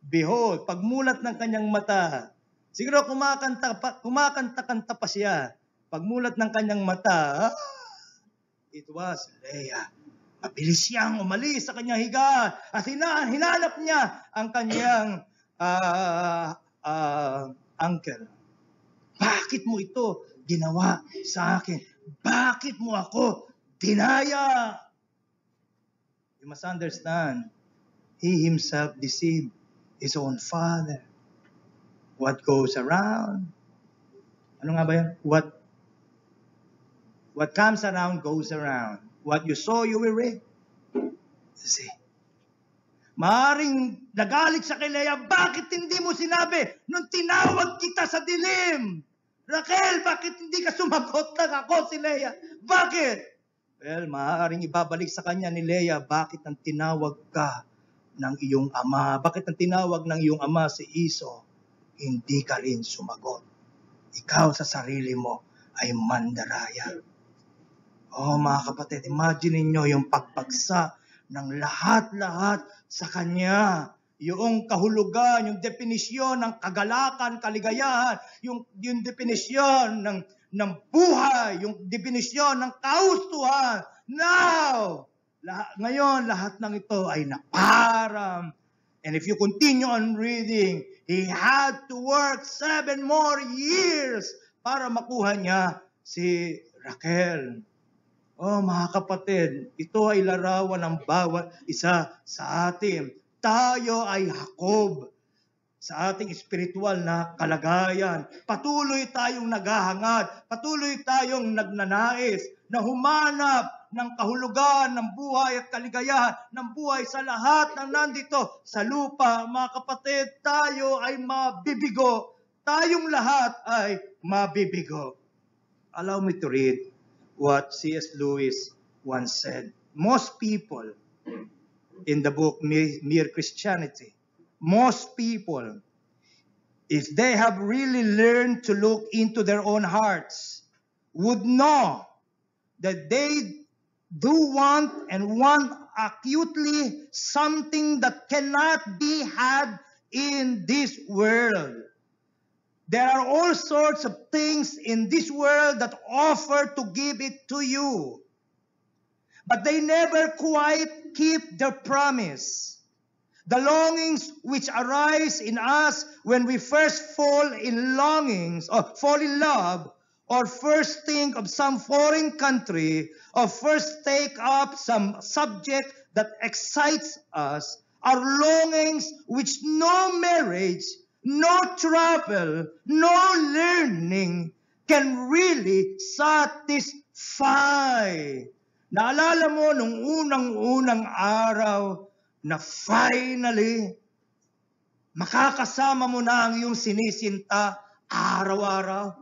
behold, pagmulat ng kanyang mata, siguro kumakanta pa siya, pagmulat ng kanyang mata, it was Leah. Mabilis siyang umalis sa kanyang higaan at hinanap niya ang kanyang uncle. Bakit mo ito ginawa sa akin? Bakit mo ako dinaya? You must understand, he himself deceived his own father. What goes around? Ano nga ba yan? What comes around goes around. What you sow, you will reap. You see? Maaring nagalit siya kay Leah, bakit hindi mo sinabi nung tinawag kita sa dilim? Raquel, bakit hindi ka sumagot na ako si Leah? Bakit? Well, maaaring ibabalik sa kanya ni Leah, bakit nang tinawag ka ng iyong ama? Bakit nang tinawag ng iyong ama si Iso? Hindi ka rin sumagot. Ikaw sa sarili mo ay mandaraya. Oh, mga kapatid, imagine niyo yung pagpagsa ng lahat-lahat sa kanya. Yung kahulugan, yung definisyon ng kagalakan, kaligayahan, yung definisyon ng buhay, yung definisyon ng kaustuhan. Now, ngayon, lahat ng ito ay naparam. And if you continue on reading, he had to work 7 more years para makuha niya si Raquel. Oh, mga kapatid, ito ay larawan ng bawat isa sa atin. Tayo ay Jacob sa ating espiritual na kalagayan. Patuloy tayong naghahangad, patuloy tayong nagnanais na humanap ng kahulugan ng buhay at kaligayahan ng buhay sa lahat ng nandito sa lupa. Mga kapatid, tayo ay mabibigo. Tayong lahat ay mabibigo. Allow me to read what C.S. Lewis once said. Most people in the book Mere Christianity, most people, if they have really learned to look into their own hearts, would know that they do want acutely something that cannot be had in this world. There are all sorts of things in this world that offer to give it to you, but they never quite keep their promise. The longings which arise in us when we first fall in love, or first think of some foreign country, or first take up some subject that excites us, are longings which no marriage, no travel, no learning can really satisfy. Naalala mo nung unang-unang araw na finally, makakasama mo na ang iyong sinisinta araw-araw.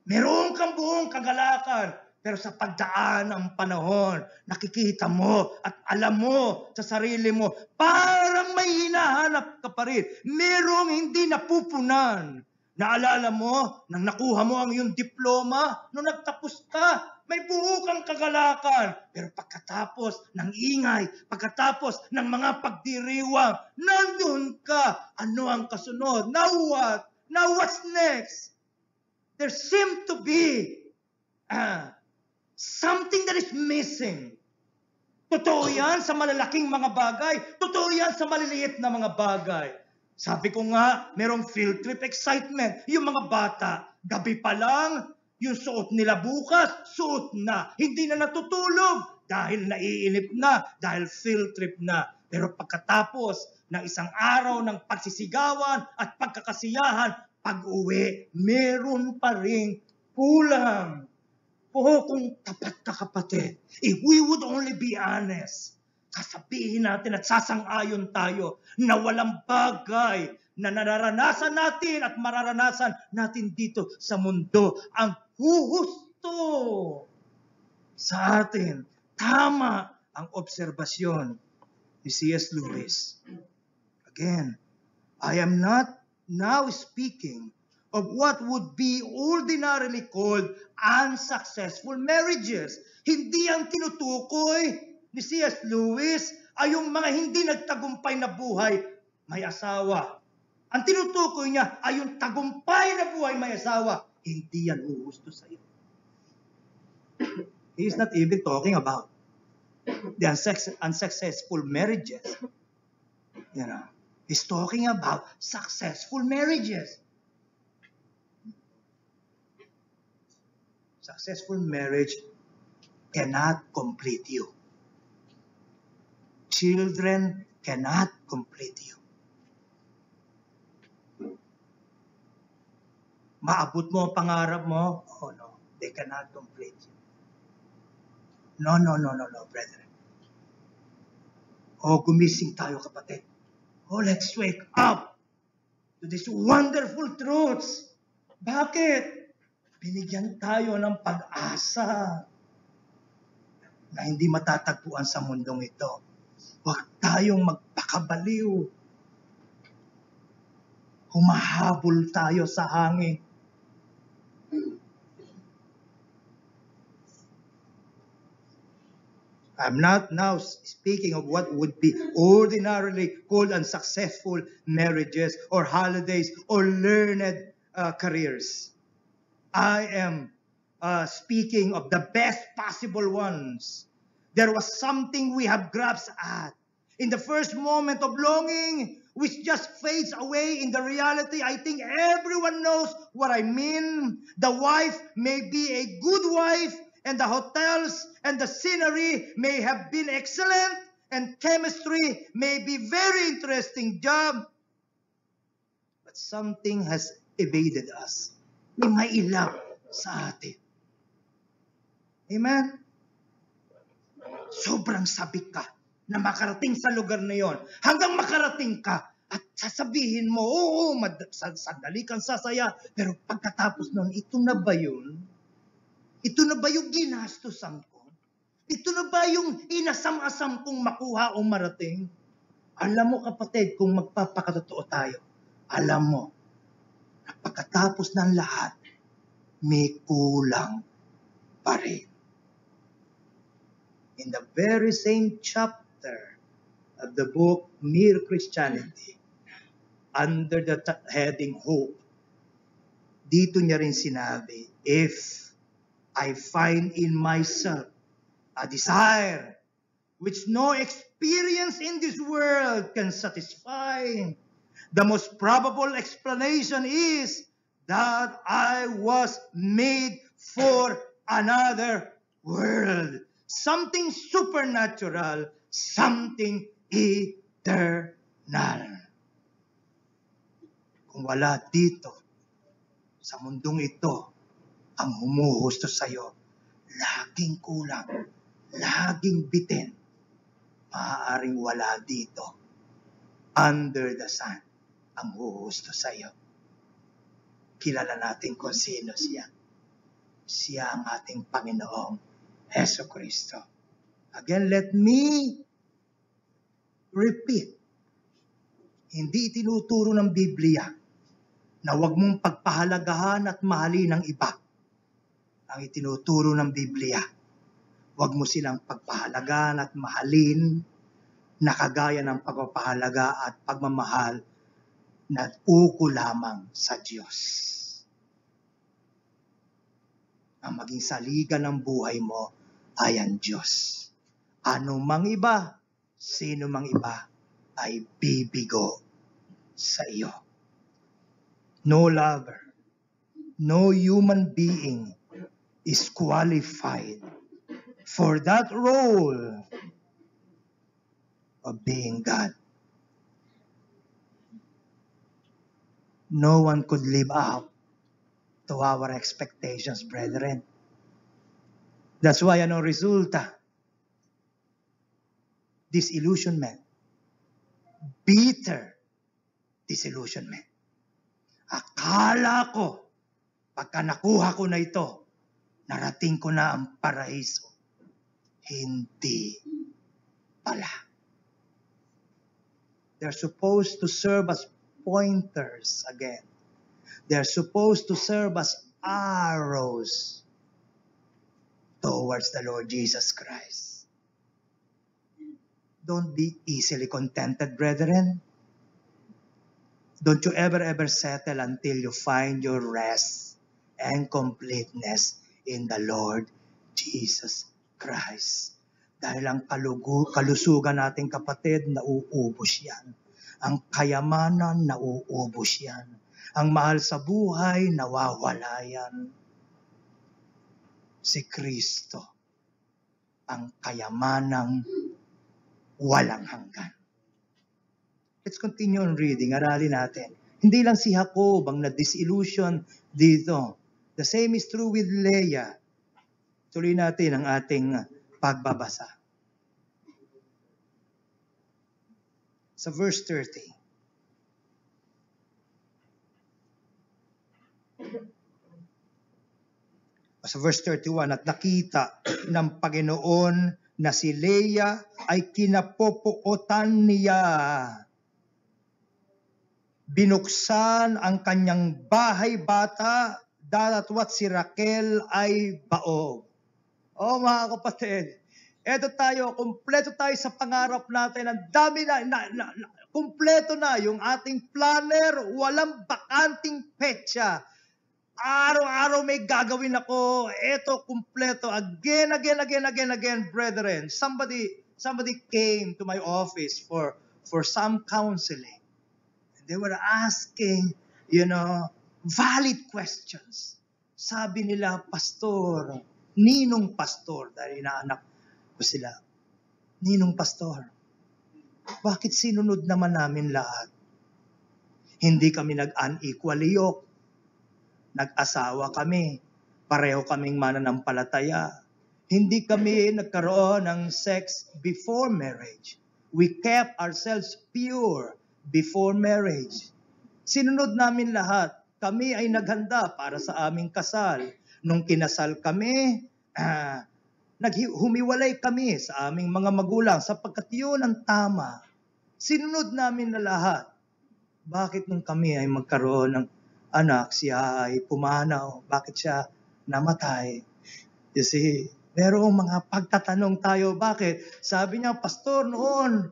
Meron kang buong kagalakan, pero sa pagdaan ng panahon, nakikita mo at alam mo sa sarili mo, parang may hinahanap ka pa rin. Merong hindi napupunan. Naalala mo, nang nakuha mo ang iyong diploma, nung nagtapos ka, may buo kang kagalakan. Pero pagkatapos ng ingay, pagkatapos ng mga pagdiriwang, nandun ka. Ano ang kasunod? Now what? Now what's next? There seemed to be something that is missing. Totoo yan sa malalaking mga bagay. Totoo yan sa maliliit na mga bagay. Sabi ko nga, merong field trip excitement. Yung mga bata, gabi pa lang, yung suot nila bukas, suot na. Hindi na natutulog dahil naiinip na, dahil field trip na. Pero pagkatapos ng isang araw ng pagsisigawan at pagkakasiyahan, pag-uwi, meron pa ring kulang. Kung tapat ka kapatid, if we would only be honest, sasabihin natin at sasang-ayon tayo na walang bagay na nararanasan natin at mararanasan natin dito sa mundo ang huhusto sa atin. Tama ang obserbasyon ni C.S. Lewis. Again, I am not now speaking of what would be ordinarily called unsuccessful marriages. Hindi ang tinutukoy ni C.S. Lewis ay yung mga hindi nagtagumpay na buhay may asawa. Ang tinutukoy niya ay yung tagumpay na buhay may asawa. Hindi yan huhusto sa iyo. He is not even talking about the unsuccessful marriages. You know, he's talking about successful marriages. Successful marriage cannot complete you. Children cannot complete you. Maabot mo ang pangarap mo? Oh no, they cannot complete you. No, brethren. Oh, gumising tayo kapatid. Oh, let's wake up to these wonderful truths. Bakit? Binigyan tayo ng pag-asa na hindi matatagpuan sa mundong ito. Huwag tayong magpakabaliw. Humahabol tayo sa hangin. I'm not now speaking of what would be ordinarily called unsuccessful marriages or holidays or learned careers. I am speaking of the best possible ones. There was something we have grasped at. In the first moment of longing, which just fades away in the reality, I think everyone knows what I mean. The wife may be a good wife, and the hotels and the scenery may have been excellent, and chemistry may be very interesting job. But something has evaded us. May mailap sa atin. Amen? Sobrang sabik ka na makarating sa lugar na yon. Hanggang makarating ka at sasabihin mo, oo, sandali kang sasaya. Pero pagkatapos nun, ito na ba yun? Ito na ba yung ginastusan ko? Ito na ba yung inasam-asam kong makuha o marating? Alam mo kapatid, kung magpapakatotoo tayo, alam mo, na pagkatapos ng lahat, may kulang pa rin. In the very same chapter of the book Mere Christianity, under the heading Hope, dito niya rin sinabi, if I find in myself a desire which no experience in this world can satisfy, the most probable explanation is that I was made for another world. Something supernatural, something eternal. Kung wala dito, sa mundong ito, ang humuhusto sa'yo, laging kulang, laging bitin, maaaring wala dito, under the sun, ang huhusto sa'yo. Kilala natin kung sino siya. Siya ang ating Panginoong Heso Kristo. Again, let me repeat. Hindi itinuturo ng Biblia na huwag mong pagpahalagahan at mahalin ng iba. Ang itinuturo ng Biblia, huwag mo silang pagpahalagahan at mahalin na kagaya ng pagpapahalaga at pagmamahal na uko lamang sa Diyos. Ang maging saligan ng buhay mo ay ang Diyos. Ano mang iba, sino mang iba, ay bibigo sa iyo. No lover, no human being is qualified for that role of being God. No one could live up to our expectations, brethren. That's why anong resulta? Disillusionment. Bitter disillusionment. Akala ko, pagka nakuha ko na ito, narating ko na ang paraiso. Hindi pala. They're supposed to serve as pointers again. They're supposed to serve as arrows towards the Lord Jesus Christ. Don't be easily contented, brethren. Don't you ever settle until you find your rest and completeness in the Lord Jesus Christ. Dahil ang kalusugan nating kapatid, nauubos yan. Ang kayamanan, nauubos yan. Ang mahal sa buhay, nawawala yan. Si Kristo, ang kayamanang walang hanggan. Let's continue on reading. Aralin natin. Hindi lang si Jacob ang na-disillusion dito. The same is true with Leah. Tuloy natin ang ating pagbabasa. Sa verse 30. Sa verse 31, at nakita ng Panginoon na si Leah ay kinapopuotan niya. Binuksan ang kanyang bahay bata, datatwat si Raquel ay baog. Oh mga kapatid, eto tayo, kumpleto tayo sa pangarap natin. Ang dami kumpleto na yung ating planner, walang bakanting petsa. Araw-araw may gagawin ako. Eto, kumpleto. Again, brethren. Somebody came to my office for some counseling. They were asking, valid questions. Sabi nila, Pastor, Ninong Pastor, dahil inaanak ko sila. Ninong Pastor, bakit sinunod naman namin lahat? Hindi kami nag-unequally yoke. Nag-asawa kami. Pareho kaming mananampalataya. Hindi kami nagkaroon ng sex before marriage. We kept ourselves pure before marriage. Sinunod namin lahat. Kami ay naghanda para sa aming kasal. Nung kinasal kami, humiwalay kami sa aming mga magulang sapagkat yun ang tama. Sinunod namin na lahat. Bakit nung kami ay magkaroon ng anak, siya ay pumanaw? Bakit siya namatay? You see, merong mga pagtatanong tayo. Bakit? Sabi niya, Pastor, noon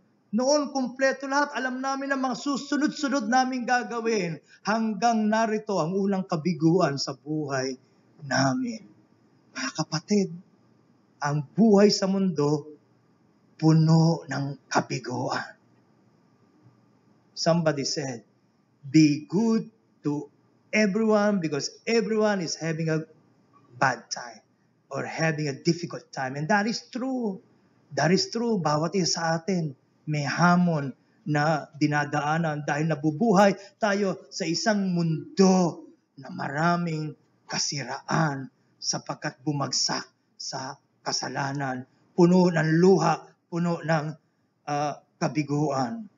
kumpleto lahat. Alam namin ang mga susunod-sunod namin gagawin. Hanggang narito ang unang kabiguan sa buhay namin. Mga kapatid, ang buhay sa mundo, puno ng kabiguan. Somebody said, be good to everyone because everyone is having a bad time or having a difficult time. And that is true. That is true. Bawat isa sa atin may hamon na dinadaanan dahil nabubuhay tayo sa isang mundo na maraming kasiraan sapagkat bumagsak sa kasalanan. Puno ng luha, puno ng kabiguan.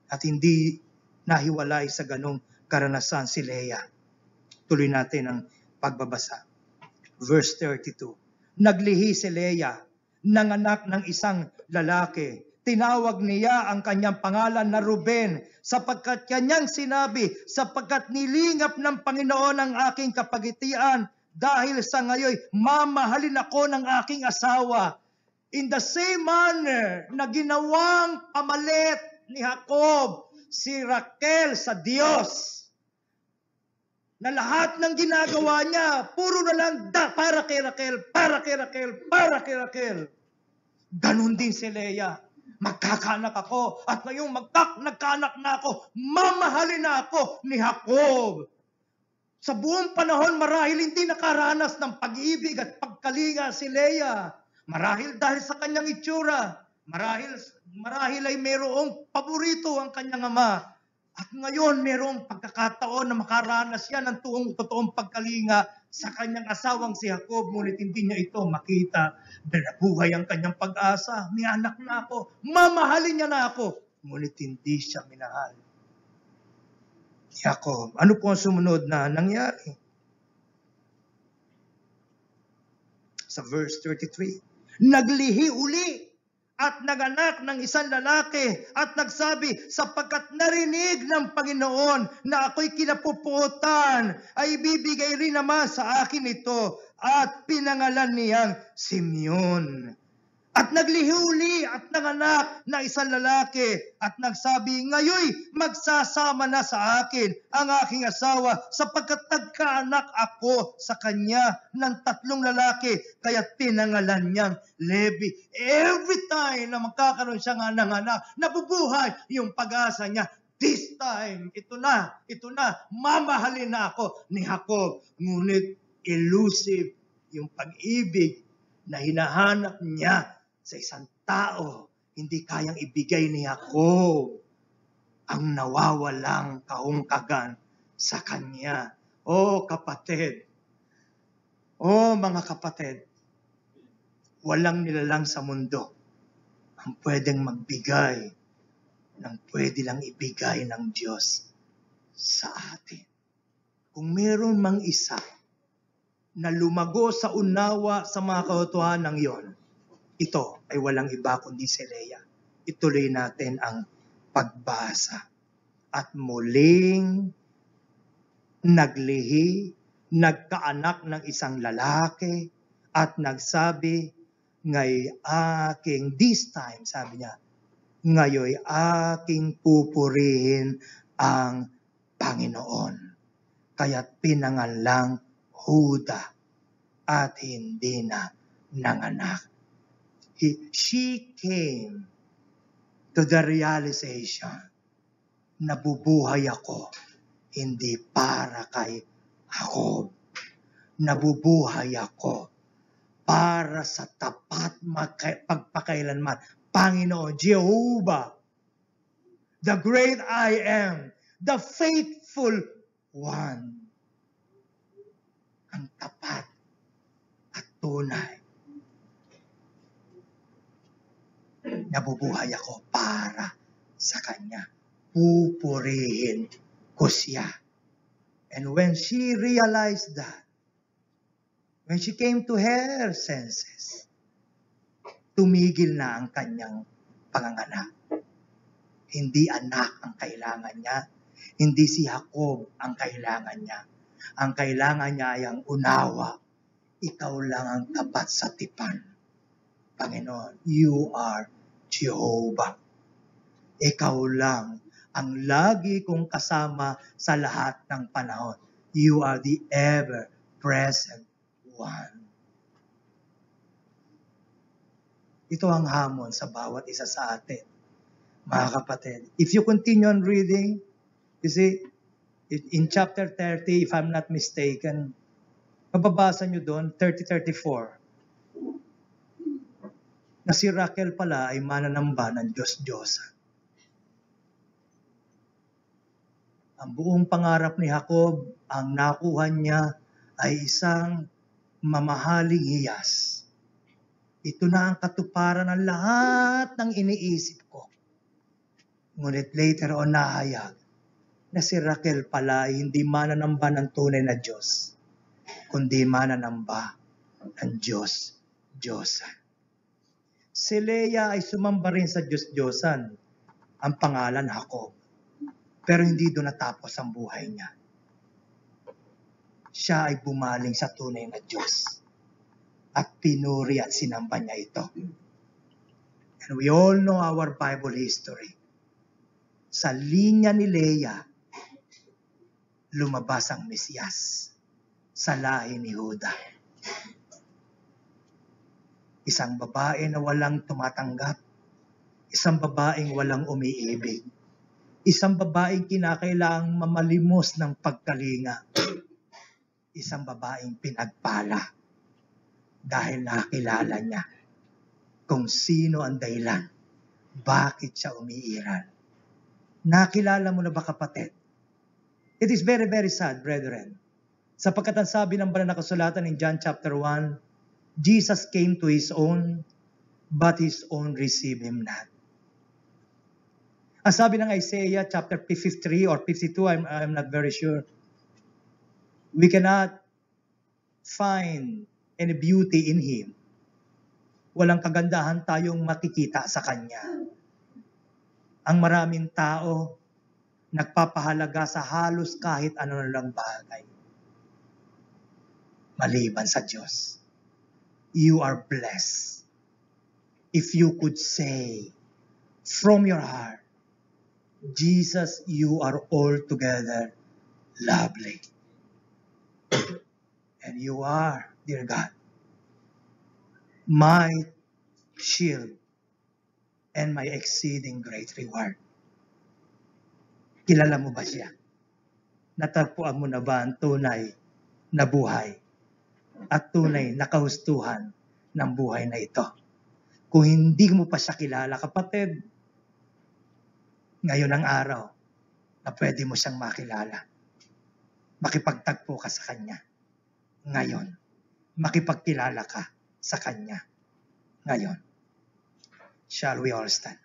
At hindi nahiwalay sa ganong karanasan si Leah. Tuloy natin ang pagbabasa. Verse 32. Naglihi si Leah, nanganak ng isang lalaki. tinawag niya ang kanyang pangalan na Ruben, sapagkat kanyang sinabi, sapagkat nilingap ng Panginoon ang aking kapagitian, dahil sa ngayon mamahalin ako ng aking asawa. In the same manner na ginawang pamalit ni Jacob si Raquel sa Diyos, na lahat ng ginagawa niya, puro na lang para kay Raquel, para kay Raquel, para kay Raquel. Ganon din si Leah. Magkakaanak ako at ngayong nagkaanak na ako, mamahalin na ako ni Jacob. Sa buong panahon, marahil hindi nakaranas ng pag-ibig at pagkalinga si Leah. Marahil dahil sa kanyang itsura. Marahil ay mayroong paborito ang kanyang ama. At ngayon, mayroong pagkakataon na makaranas yan ng totoong pagkalinga sa kanyang asawang si Jacob. Ngunit hindi niya ito makita. Nabuhay ang kanyang pag-asa. May anak na ako. Mamahalin niya na ako. Ngunit hindi siya minahal. Jacob, ano po ang sumunod na nangyari? Sa verse 33, naglihi uli at naganak ng isang lalaki at nagsabi, sapagkat narinig ng Panginoon na ako'y kinapuputan, ay bibigay rin naman sa akin ito, at pinangalan niyang Simeon. At naglihuli at nanganak ng isang lalaki at nagsabi, ngayoy magsasama na sa akin ang aking asawa, sapagkat nagkaanak ako sa kanya ng 3 lalaki, kaya pinangalan niyang Levi. Every time na magkakaroon siya nga ng anak, nabubuhay yung pag-asa niya. This time, ito na, mamahalin na ako ni Jacob. Ngunit elusive yung pag-ibig na hinahanap niya sa isang tao, hindi kayang ibigay ni Jacob ang nawawalang kahungkagan sa kanya. O kapatid, mga kapatid, walang nilalang sa mundo ang pwedeng magbigay ng pwede lang ibigay ng Diyos sa atin. Kung meron mang isa na lumago sa unawa sa mga katotohanan ng iyon, ito ay walang iba kundi si Leah. Ituloy natin ang pagbasa. At muling naglihi, nagkaanak ng isang lalaki, at nagsabi, this time, sabi niya, ngayoy aking pupurihin ang Panginoon. Kaya't pinangalang Huda at hindi na nanganak. She came to the realization na bubuhay ako hindi para kay Jacob. Nabubuhay ako para sa tapat pagpakailanman. Panginoon, Jehovah, the great I am, the faithful one. Ang tapat at tunay. Nabubuhay ako para sa Kanya. Pupurihin ko siya. And when she realized that, when she came to her senses, tumigil na ang kanyang panganganak. Hindi anak ang kailangan niya. Hindi si Jacob ang kailangan niya. Ang kailangan niya ay ang unawa. Ikaw lang ang tapat sa tipan. Panginoon, you are Jehovah. Ikaw lang ang lagi kong kasama sa lahat ng panahon. You are the ever-present one. Ito ang hamon sa bawat isa sa atin, mga kapatid. If you continue on reading, you see, in chapter 30, if I'm not mistaken, mababasa nyo doon, 30-34, na si Raquel pala ay mananamba ng Diyos-Diyosan. Ang buong pangarap ni Jacob, ang nakuha niya ay isang mamahaling hiyas. Ito na ang katuparan ng lahat ng iniisip ko. Ngunit later on nahayag na si Raquel pala ay hindi mananamba ng tunay na Diyos, kundi mananamba ng Diyos-Diyosan. Si Leah ay sumamba rin sa Diyos-Diyosan. Ang pangalan Jacob. Pero hindi doon natapos ang buhay niya. Siya ay bumaling sa tunay na Diyos. At pinuri at sinamba niya ito. And we all know our Bible history. Sa linya ni Leah, lumabas ang Mesiyas sa lahi ni Juda. Isang babae na walang tumatanggap. Isang babaeng walang umiibig. Isang babaeng kinakailangang mamalimos ng pagkalinga. Isang babaeng pinagpala dahil nakilala niya kung sino ang dahilan, bakit siya umiiral. Nakilala mo na ba, kapatid? It is very, very sad, brethren. Sapagkat ang sabi ng banal na kasulatan in John chapter 1, Jesus came to His own, but His own received Him not. Ang sabi ng Isaiah chapter 53 or 52, I'm not very sure, we cannot find any beauty in Him. Walang kagandahan tayong makikita sa Kanya. Ang maraming tao nagpapahalaga sa halos kahit ano lang bagay. Maliban sa Diyos. You are blessed. If you could say from your heart, Jesus, you are altogether lovely. And you are, dear God, my shield and my exceeding great reward. Kilala mo ba siya? Natagpuan mo na ba ang tunay na buhay at tunay na kahustuhan ng buhay na ito? Kung hindi mo pa siya kilala, kapatid, ngayon ang araw na pwede mo siyang makilala. Makipagtagpo ka sa Kanya. Ngayon, makipagkilala ka sa Kanya. Ngayon. Shall we all stand?